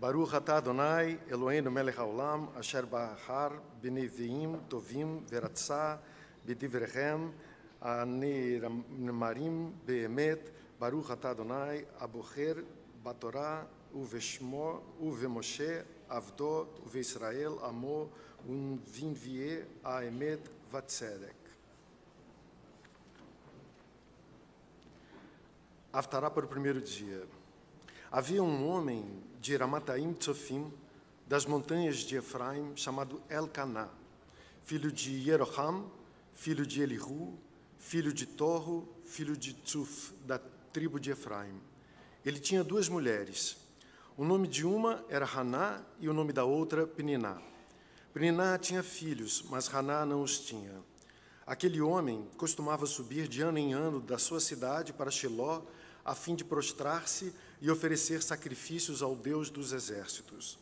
Baruch atah Adonai, Eloheinu melech haolam, asher bahar b'neviim tovim veratzah b'divrechem, הנאמרים באמת, ברוך אתה אדוני, הבוחר בתורה ובשמו ובמשה עבדו ובישראל עמו ובנביאי האמת והצדק. Haftará para o primeiro dia. Havia um homem de Ramataim Tzofim, das montanhas de Efraim, chamado Elcaná, filho de Jeroham, filho de Elihu, filho de Torro, filho de Tzuf, da tribo de Efraim. Ele tinha duas mulheres. O nome de uma era Haná e o nome da outra Peniná. Peniná tinha filhos, mas Haná não os tinha. Aquele homem costumava subir de ano em ano da sua cidade para Shiló, a fim de prostrar-se e oferecer sacrifícios ao Deus dos exércitos.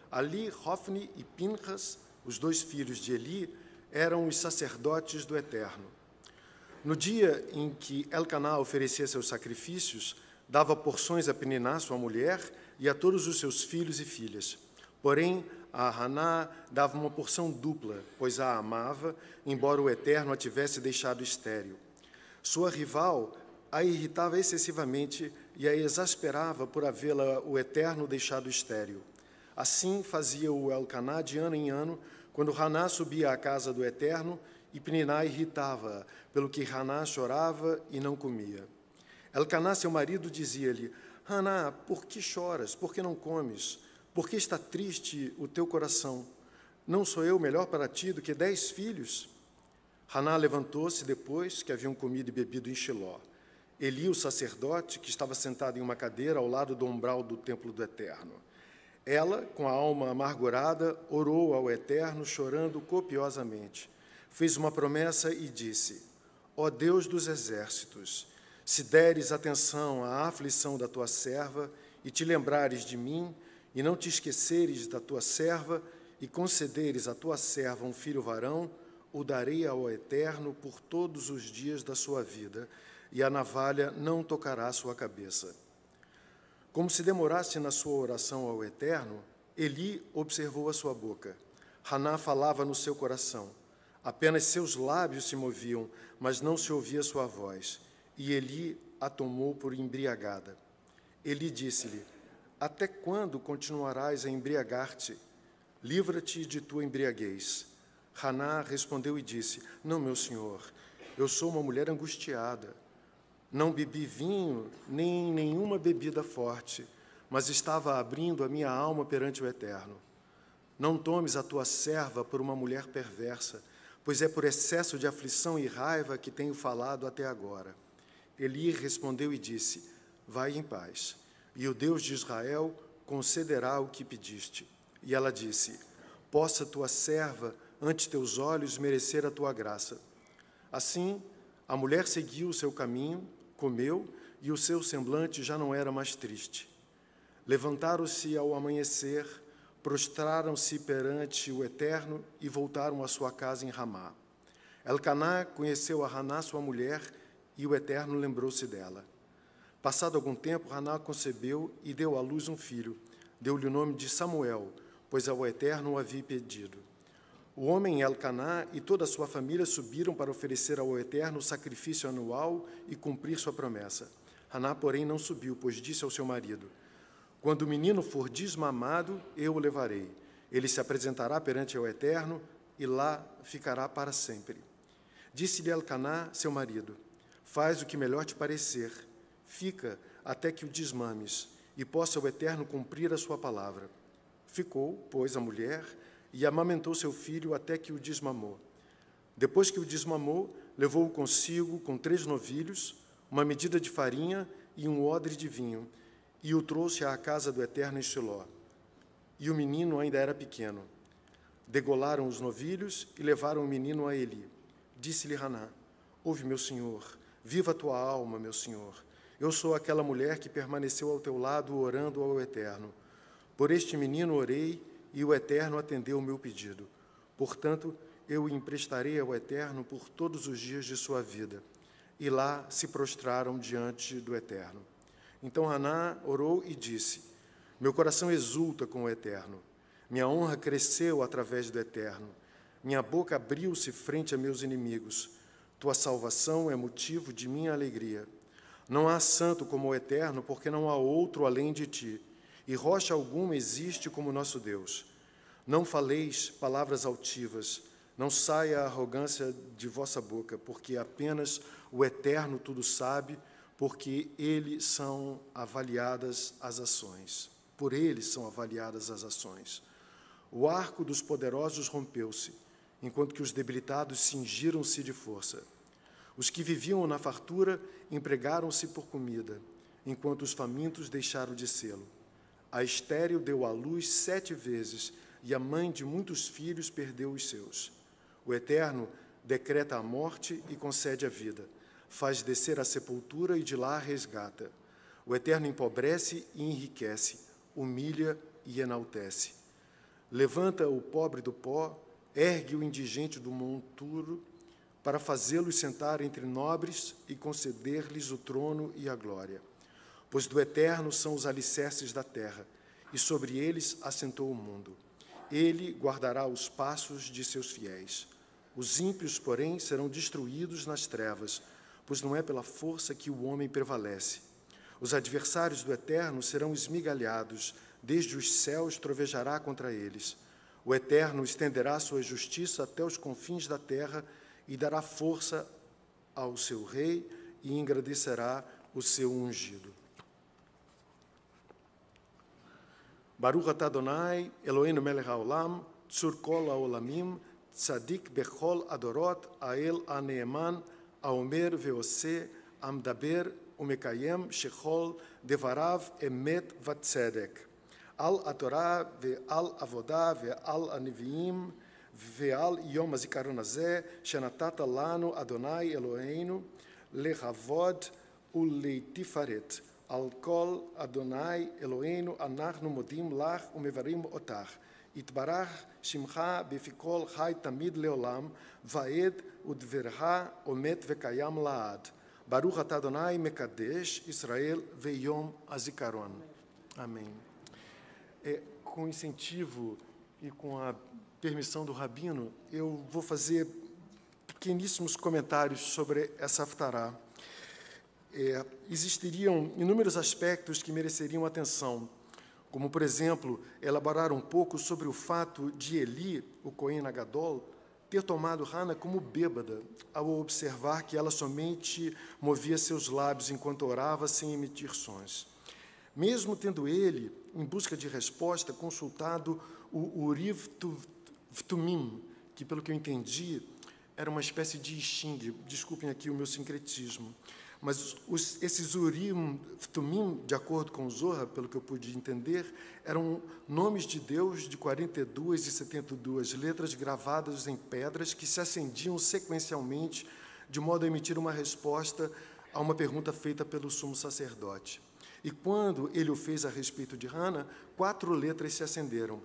Ali, Hofni e Pinchas, os dois filhos de Eli, eram os sacerdotes do Eterno. No dia em que Elcaná oferecia seus sacrifícios, dava porções a Peniná, sua mulher, e a todos os seus filhos e filhas. Porém, a Haná dava uma porção dupla, pois a amava, embora o Eterno a tivesse deixado estéril. Sua rival a irritava excessivamente e a exasperava por havê-la o Eterno deixado estéril. Assim fazia o Elcaná de ano em ano, quando Haná subia à casa do Eterno, e Peniná irritava, pelo que Haná chorava e não comia. Elcaná, seu marido, dizia-lhe: Haná, por que choras? Por que não comes? Por que está triste o teu coração? Não sou eu melhor para ti do que 10 filhos? Haná levantou-se depois que haviam comido e bebido em Shiló. Eli, o sacerdote, que estava sentado em uma cadeira ao lado do umbral do templo do Eterno. Ela, com a alma amargurada, orou ao Eterno, chorando copiosamente. Fez uma promessa e disse: Ó Deus dos exércitos, se deres atenção à aflição da tua serva e te lembrares de mim, e não te esqueceres da tua serva, e concederes à tua serva um filho varão, o darei ao Eterno por todos os dias da sua vida, e a navalha não tocará a sua cabeça. Como se demorasse na sua oração ao Eterno, Eli observou a sua boca. Haná falava no seu coração. Apenas seus lábios se moviam, mas não se ouvia sua voz. E Eli a tomou por embriagada. Eli disse-lhe: Até quando continuarás a embriagar-te? Livra-te de tua embriaguez. Haná respondeu e disse: Não, meu senhor, eu sou uma mulher angustiada. Não bebi vinho nem nenhuma bebida forte, mas estava abrindo a minha alma perante o Eterno. Não tomes a tua serva por uma mulher perversa, pois é por excesso de aflição e raiva que tenho falado até agora. Eli respondeu e disse: Vai em paz, e o Deus de Israel concederá o que pediste. E ela disse: Possa tua serva, ante teus olhos, merecer a tua graça. Assim, a mulher seguiu o seu caminho, comeu, e o seu semblante já não era mais triste. Levantaram-se ao amanhecer, prostraram-se perante o Eterno e voltaram à sua casa em Ramá. Elcaná conheceu a Haná, sua mulher, e o Eterno lembrou-se dela. Passado algum tempo, Haná concebeu e deu à luz um filho. Deu-lhe o nome de Samuel, pois ao Eterno o havia pedido. O homem Elcaná e toda a sua família subiram para oferecer ao Eterno o sacrifício anual e cumprir sua promessa. Haná, porém, não subiu, pois disse ao seu marido: Quando o menino for desmamado, eu o levarei. Ele se apresentará perante o Eterno e lá ficará para sempre. Disse-lhe Elcaná, seu marido: Faz o que melhor te parecer. Fica até que o desmames, e possa o Eterno cumprir a sua palavra. Ficou, pois, a mulher e amamentou seu filho até que o desmamou. Depois que o desmamou, levou-o consigo com 3 novilhos, uma medida de farinha e um odre de vinho, e o trouxe à casa do Eterno em Shiló. E o menino ainda era pequeno. Degolaram os novilhos e levaram o menino a Eli. Disse-lhe Haná: Ouve, meu senhor, viva a tua alma, meu senhor. Eu sou aquela mulher que permaneceu ao teu lado orando ao Eterno. Por este menino orei, e o Eterno atendeu o meu pedido. Portanto, eu o emprestarei ao Eterno por todos os dias de sua vida. E lá se prostraram diante do Eterno. Então Haná orou e disse: Meu coração exulta com o Eterno. Minha honra cresceu através do Eterno. Minha boca abriu-se frente a meus inimigos. Tua salvação é motivo de minha alegria. Não há santo como o Eterno, porque não há outro além de ti, e rocha alguma existe como nosso Deus. Não faleis palavras altivas, não saia a arrogância de vossa boca, porque apenas o Eterno tudo sabe, porque ele são avaliadas as ações. Por ele são avaliadas as ações. O arco dos poderosos rompeu-se, enquanto que os debilitados cingiram-se de força. Os que viviam na fartura empregaram-se por comida, enquanto os famintos deixaram de sê-lo. A estéril deu à luz 7 vezes, e a mãe de muitos filhos perdeu os seus. O Eterno decreta a morte e concede a vida, faz descer a sepultura e de lá resgata. O Eterno empobrece e enriquece, humilha e enaltece. Levanta o pobre do pó, ergue o indigente do monturo, para fazê-los sentar entre nobres e conceder-lhes o trono e a glória. Pois do Eterno são os alicerces da terra, e sobre eles assentou o mundo. Ele guardará os passos de seus fiéis. Os ímpios, porém, serão destruídos nas trevas, pois não é pela força que o homem prevalece. Os adversários do Eterno serão esmigalhados, desde os céus trovejará contra eles. O Eterno estenderá sua justiça até os confins da terra e dará força ao seu rei e engrandecerá o seu ungido. Baruch atah Adonai, Eloheinu melech haolam, tzur kol haolamim, tzadik bechol adorot, האל הנאמן, האומר ועושה, המדבר ומקיים שכל דבריו אמת וצדק. על התורה ועל עבודה ועל הנביאים ועל יום הזיכרון הזה, שנתת לנו, אדוני אלוהינו, לכבוד ולתפארת. על כל אדוני אלוהינו אנחנו מודים לך ומברכים אותך. יתברך שמך בפי כל חי תמיד לעולם, ועד ודברך עומד וקיים לעד. ברוך אתה אדוני מקדש ישראל ויום הזיכרון. Amém. Com incentivo e com a permissão do Rabino, eu vou fazer pequeníssimos comentários sobre essa Haftará. Existiriam inúmeros aspectos que mereceriam atenção, como, por exemplo, elaborar um pouco sobre o fato de Eli, o Cohen Agadol, ter tomado Hana como bêbada, ao observar que ela somente movia seus lábios enquanto orava sem emitir sons. Mesmo tendo ele, em busca de resposta, consultado o Uriv Tumim, que, pelo que eu entendi, era uma espécie de Xing, desculpem aqui o meu sincretismo, mas esses Urim Tumim, de acordo com o Zohar, pelo que eu pude entender, eram nomes de Deus de 42 e 72 letras gravadas em pedras que se acendiam sequencialmente, de modo a emitir uma resposta a uma pergunta feita pelo sumo sacerdote. E quando ele o fez a respeito de Hana, 4 letras se acenderam.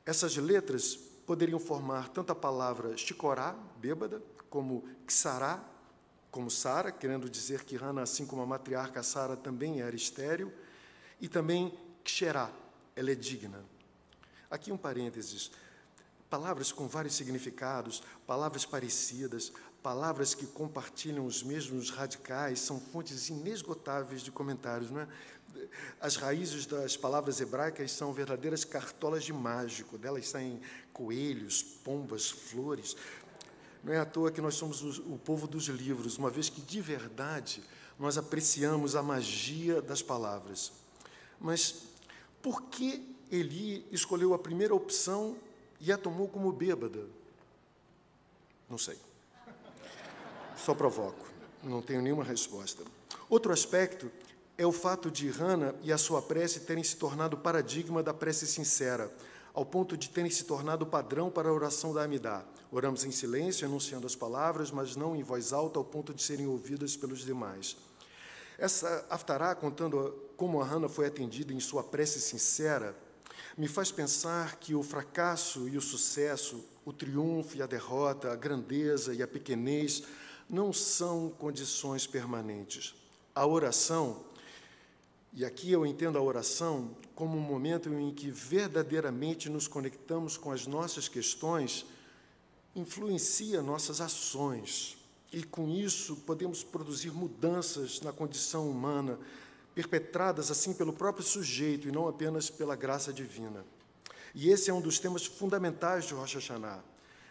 Essas letras poderiam formar tanto a palavra Shikorá, bêbada, como Ksará, como Sara, querendo dizer que Hana, assim como a matriarca Sara, também era estéril, e também Ksherá, ela é digna. Aqui um parênteses. Palavras com vários significados, palavras parecidas, palavras que compartilham os mesmos radicais, são fontes inesgotáveis de comentários, não é? As raízes das palavras hebraicas são verdadeiras cartolas de mágico, delas saem coelhos, pombas, flores. Não é à toa que nós somos o povo dos livros, uma vez que, de verdade, nós apreciamos a magia das palavras. Mas por que Eli escolheu a primeira opção e a tomou como bêbada? Não sei. Só provoco, não tenho nenhuma resposta. Outro aspecto é o fato de Hana e a sua prece terem se tornado paradigma da prece sincera, ao ponto de terem se tornado padrão para a oração da Amidá. Oramos em silêncio, enunciando as palavras, mas não em voz alta, ao ponto de serem ouvidas pelos demais. Essa Haftará, contando como a Hana foi atendida em sua prece sincera, me faz pensar que o fracasso e o sucesso, o triunfo e a derrota, a grandeza e a pequenez, não são condições permanentes. A oração E aqui eu entendo a oração como um momento em que verdadeiramente nos conectamos com as nossas questões, influencia nossas ações, e com isso podemos produzir mudanças na condição humana, perpetradas assim pelo próprio sujeito e não apenas pela graça divina. E esse é um dos temas fundamentais de Rosh Hashanah.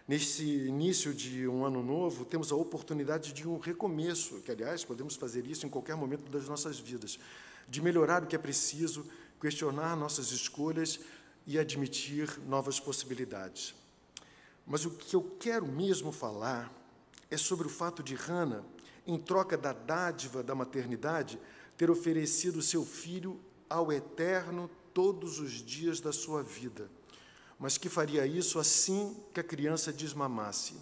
Nesse início de um ano novo, temos a oportunidade de um recomeço, que, aliás, podemos fazer isso em qualquer momento das nossas vidas, de melhorar o que é preciso, questionar nossas escolhas e admitir novas possibilidades. Mas o que eu quero mesmo falar é sobre o fato de Hannah, em troca da dádiva da maternidade, ter oferecido seu filho ao Eterno todos os dias da sua vida, mas que faria isso assim que a criança desmamasse.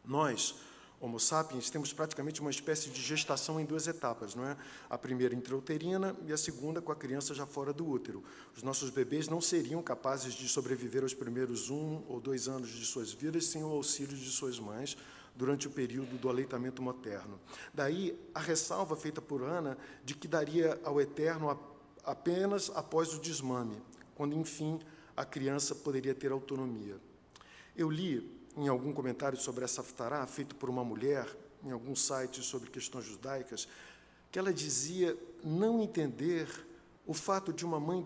Nós, Homo sapiens, temos praticamente uma espécie de gestação em duas etapas, não é? A primeira intrauterina e a segunda com a criança já fora do útero. Os nossos bebês não seriam capazes de sobreviver aos primeiros 1 ou 2 anos de suas vidas sem o auxílio de suas mães durante o período do aleitamento materno. Daí, a ressalva feita por Ana de que daria ao Eterno apenas após o desmame, quando, enfim, a criança poderia ter autonomia. Eu li em algum comentário sobre essa haftará, feito por uma mulher, em algum site sobre questões judaicas, que ela dizia não entender o fato de uma mãe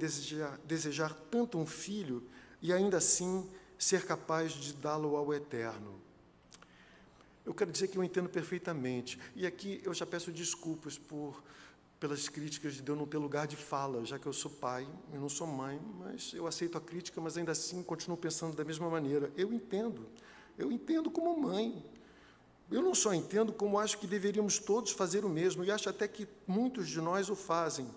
desejar tanto um filho e, ainda assim, ser capaz de dá-lo ao Eterno. Eu quero dizer que eu entendo perfeitamente. E aqui eu já peço desculpas pelas críticas de eu não ter lugar de fala, já que eu sou pai, eu não sou mãe, mas eu aceito a crítica, mas ainda assim continuo pensando da mesma maneira. Eu entendo como mãe. Eu não só entendo, como acho que deveríamos todos fazer o mesmo, e acho até que muitos de nós o fazem.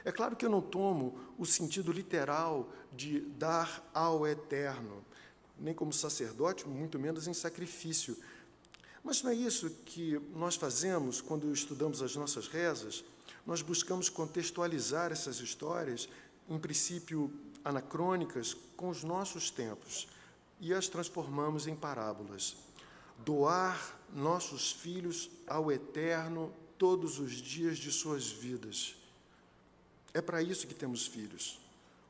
É claro que eu não tomo o sentido literal de dar ao Eterno, nem como sacerdote, muito menos em sacrifício. Mas não é isso que nós fazemos quando estudamos as nossas rezas? Nós buscamos contextualizar essas histórias, em princípio anacrônicas, com os nossos tempos, e as transformamos em parábolas. Doar nossos filhos ao Eterno todos os dias de suas vidas. É para isso que temos filhos,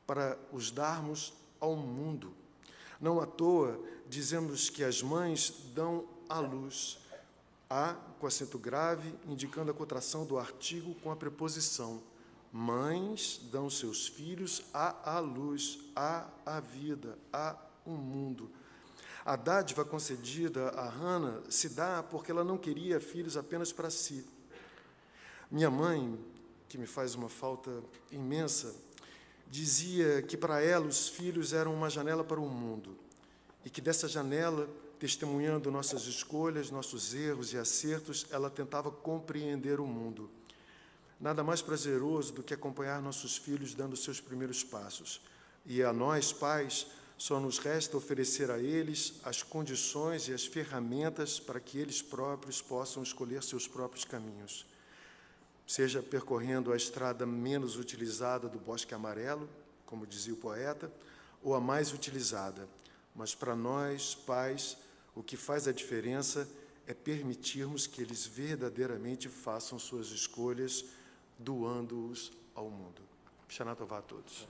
para os darmos ao mundo. Não à toa dizemos que as mães dão à luz. A, com acento grave, indicando a contração do artigo com a preposição. Mães dão seus filhos à luz, à vida, a um mundo. A dádiva concedida a Hannah se dá porque ela não queria filhos apenas para si. Minha mãe, que me faz uma falta imensa, dizia que para ela os filhos eram uma janela para o mundo e que dessa janela, testemunhando nossas escolhas, nossos erros e acertos, ela tentava compreender o mundo. Nada mais prazeroso do que acompanhar nossos filhos dando seus primeiros passos. E a nós, pais, só nos resta oferecer a eles as condições e as ferramentas para que eles próprios possam escolher seus próprios caminhos. Seja percorrendo a estrada menos utilizada do Bosque Amarelo, como dizia o poeta, ou a mais utilizada. Mas para nós, pais, o que faz a diferença é permitirmos que eles verdadeiramente façam suas escolhas, doando-os ao mundo. Shana Tová a todos.